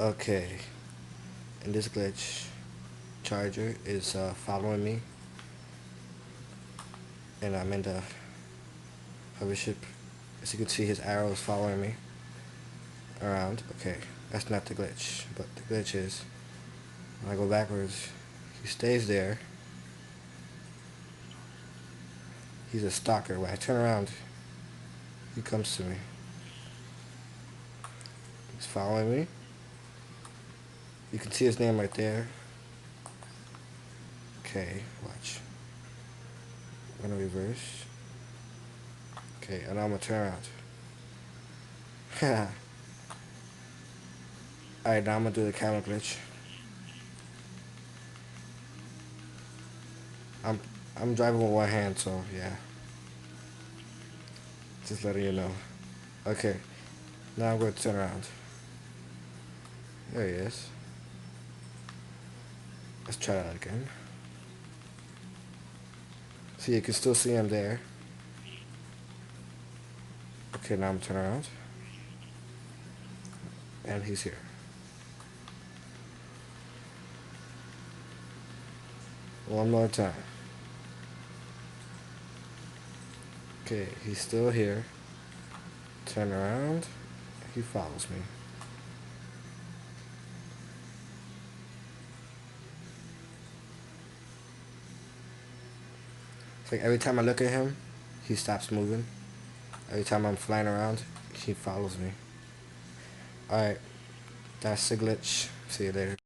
Okay, in this glitch, Charger is following me, and I'm in the hovership. As you can see, his arrow is following me around. Okay, that's not the glitch, but the glitch is when I go backwards, he stays there. He's a stalker. When I turn around, he comes to me. He's following me. You can see his name right there. Okay, watch. I'm gonna reverse. Okay, and I'm gonna turn around. Alright, now I'm gonna do the camera glitch. I'm I'm driving with one hand, so yeah. Just letting you know. Okay, now I'm going to turn around. There he is. Let's try that again. See, you can still see him there. Okay, now I'm turn around. And he's here. One more time. Okay, he's still here. Turn around. He follows me. It's like every time I look at him, he stops moving. Every time I'm flying around, he follows me. Alright, that's the glitch. See you later.